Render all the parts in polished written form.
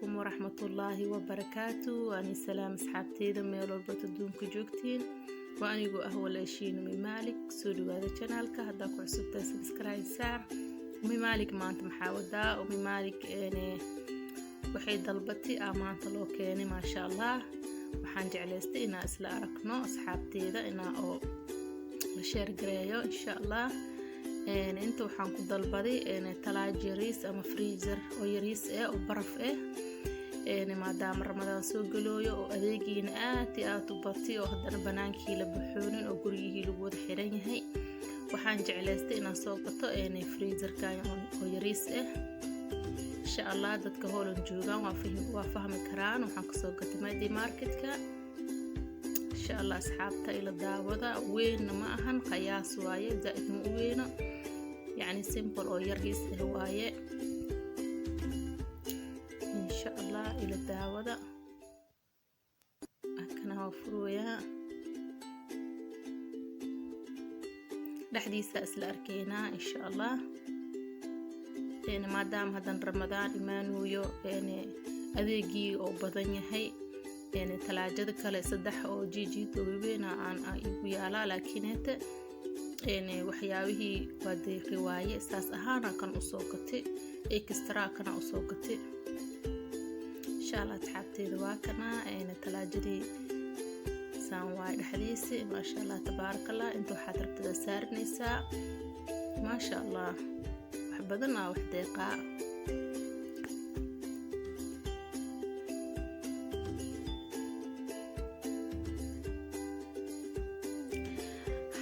عليكم ورحمة الله وبركاته. وأني سلام أصحابتي ميل والبط الدونك جوجتين وأنيقو أهول أشين أمي مالك سودو هذا channelka هدا ku cusubta subscribe saar. أمي مالك maanta maxaa wadaa أمي مالك waxay dalbatay maanta loo keenay ma sha Allah. waxaan jeclaystay inaan isla aragno asxaabteeda inaan oo la share gareeyo insha Allah. inta waxaan ku dalbaday talaajo yariis ama freezer oo yariis oo baraf maadaama Ramadaan soo galooyo oo adeegiina aad u batay oo hadana banaankii la buuxoonin oo gurigii lagu wada xiran yahay. waxaan jeclaystay inaan soo gato freezerka oo yariis insha Allah dadka hoolan joogan waa fahmi karaan. waxaan ka soo gatay Madi marketka insha Allah asxaabta ila daawada weyn ma ahan qiyaas waaye zaid ma weeyno يعني simple oo yariis waaye insha Allah ila daawada akana furuya dhaxdiisa isla arkayna insha Allah. maadaama hadan Ramadaan imaanayo adeegii oo badan yahay talaajada kale saddex oo jijiid oo weyn aan igu yaala laakiin waxyaabihii waa deeqi waaye saas ahaan kan u soo gatay extra kana u soo gatay insha Allah asxaabteeda waa kana talaajadii saan waay dhaxdiisa ma sha Allah tabarakallah. inta waxaad rabtada saarinaysaa ma sha Allah wax badan wax deeqa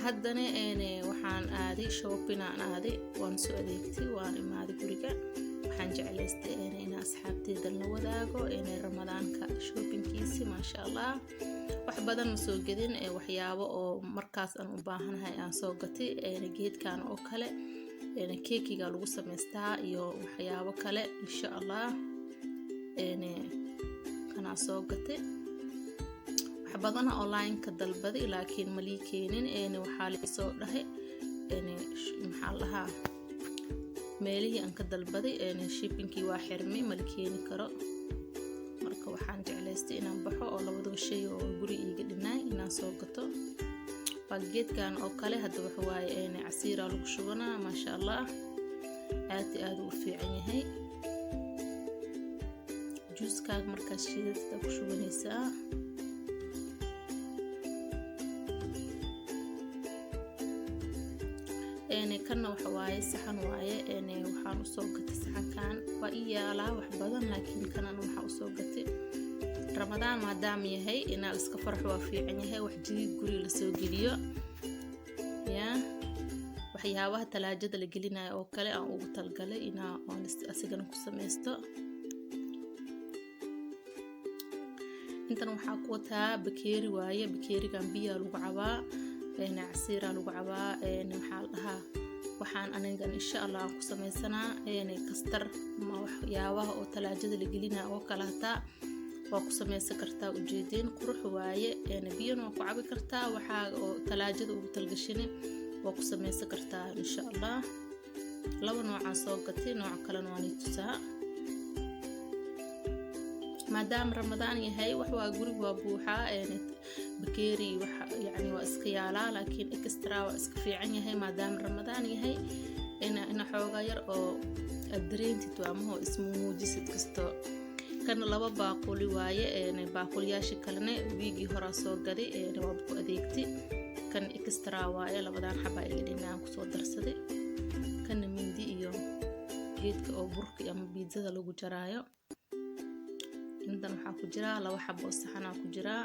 haddana waxaan aaday shopping aan aaday waan soo adeegtay waan imaaday guriga. waxaan jeclaystay inaan asxaabteeda la wadaago Ramadaanka shoppingkiisa ma sha Allah. wax badan ma soo gadin waxyaabo oo markaas aan u baahanahay aan soo gatay geedkan oo kale keekiga lagu sameystaa iyo waxyaabo kale insha Allah kana soo gatay. badan online ka dalbaday laakiin mali keenin waxa la soo dhahay maxaa lahaa meelihii aan ka dalbaday shippingkii waa xirmay mali keeni karo. marka waxaan jeclaystay inaan baxo oo labada shay oo guri iga dhinay inaan soo gato. geedkan oo kale hadda waxa waaye casiira lagu shubanaa ma sha Allah aad u fiican yahay. juice-ka markaas shiidada ku shubanaysaa kana waxa waaye saxan waaye waxaan u soo gatay saxankan waa iyala wax badan laakiin kana waxa u soo gatay Ramadaan maadaama yahay inaa iska farxo waa fiican yahay wax jidid guri la soo geliyo waxyaabaha talaajada la gelinayo oo kale aan ugu talgalay inaa aan asigana ku sameysto. intan waxa ku wataa bakeeri waaye bakeerigan biyo lagu cabaa casiira lagu cabaa waxa la dhahaa waxaan aniga insha Allah ku sameysanaa kastar ma waxyaabaha oo talaajada la gelinayo oo kala hata waa ku sameysan kartaa ujeedin qurux waaye biyana waa ku cabi kartaa waxa oo talaajada ugu talgashin waa ku sameysan kartaa insha Allah. laba nooc aan soo gatay nooc kale waan tusaa maadaama Ramadaan yahay wax waa guriga waa buuxa bakeeri waxa yani waa iska yaala laakiin extra waa iska fiican yahay maadaama Ramadaan yahay ina xooga yar oo adreentid ama ismu muujisid kasto. kan laba baaquli waaye baaquliyaashi kalena wiigi hore soo gaday waa ku adeegtay. kan extra waaye labadan xaba ay dhinaan ku soo darsaday. kan mindi iyo geedka oo burka ama pizzada lagu jaraayo. intan waxa ku jira laba xabo saxan ku jira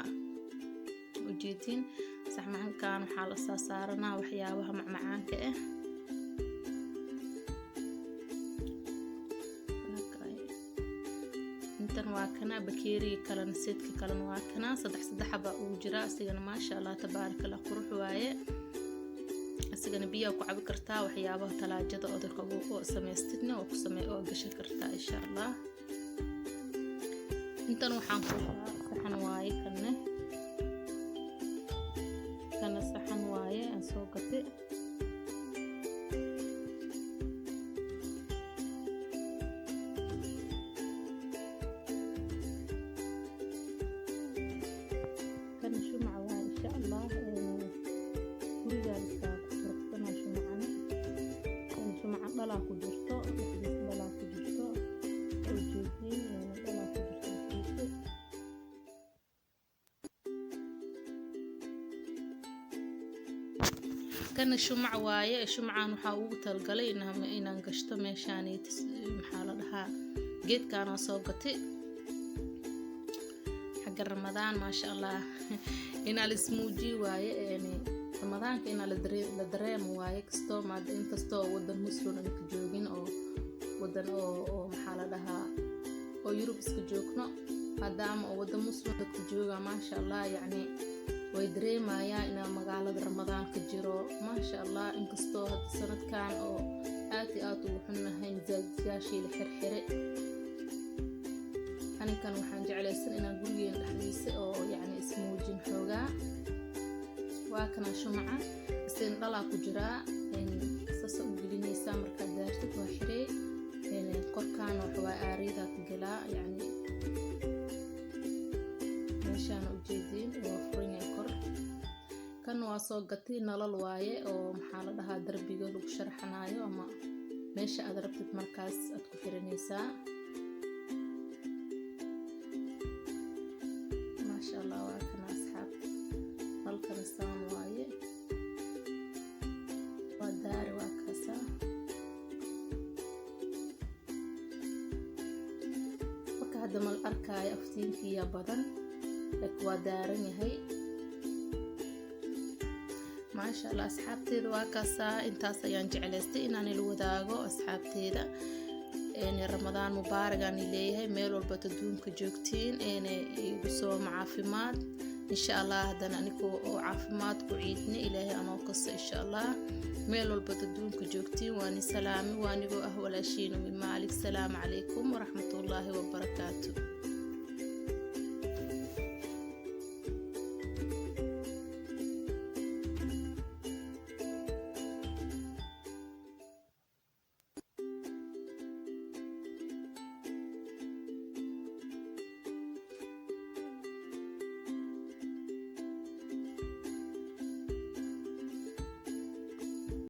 ujeedin saxmankan waxa la saaranaa waxyaabaha macmacaanka intan waa kana bakeeri kalena seedka kalena waa kana saddex xaba ugu jira asigana ma sha Allah tabarakallah qurux waaye. asigana biyo ku cabi kartaa waxyaabaha talaajada odolka oo sameystidna oo ku oo gashan kartaa insha Allah. intan waxaan ku saxan waaye kana saxan waaye aan soo gatay. kana shumac waaye shumacaan waxaa ugu talgalay inaan gashto meeshaani maxaa la dhahaa geedkaan oo soo gatay xagga ramadaan maasha allah inaa la ismuujiye waaye ramadaanka inaa la dareemo waaye kastoo maada inkastoo wadan muslim aan ka joogin oo wadan oo maxaa la dhahaa oo Yurub iska joogno maadaama oo wadan muslim dadka jooga maasha allah yacni way dareemayaan inaa magaalada ramadaan ka jiro maasha allah inkastoo hadda sanadkan oo aad iyo aad ugu xunnahay misaajyaashii la xirxire anikan waxaan jeclaysan inaan gurigeen dhexdiisa oo yacni ismuujin xoogaa waa kana shumaca isin dhalaa ku jiraa sasa u gelinaysaa markaad daartid waa xiree korkaan waxaa aarida ku galaa yacni meeshaan ujeediin waa furan kor kan waa soo gatay nalal waaye oo maxaa la dhahaa darbiga lagu sharxanayo ama meesha aad rabtid markaas aad ku xiranaysaa maasha allah waa kana asxaab halkan saan waaye waa daari waa kaasa marka hadda mal arkaayo aftiinkiya badan waa daaran yahay maasha allah asxaabteeda waa kaasaa intaas ayaan jeclaystay inaan ila wadaago asxaabteeda ramadaan mubaarak aan leeyahay meel walba adduunka joogtiin igu soo caafimaad insha allah haddana anigu oo caafimaad ku ciidna ilaahay anoo kasta insha allah meel walba adduunka joogtiin waani salaami waanigoo walaashiin Ummi Maalik salaamu calaykum waraxmatullaahi wabarakaatuh.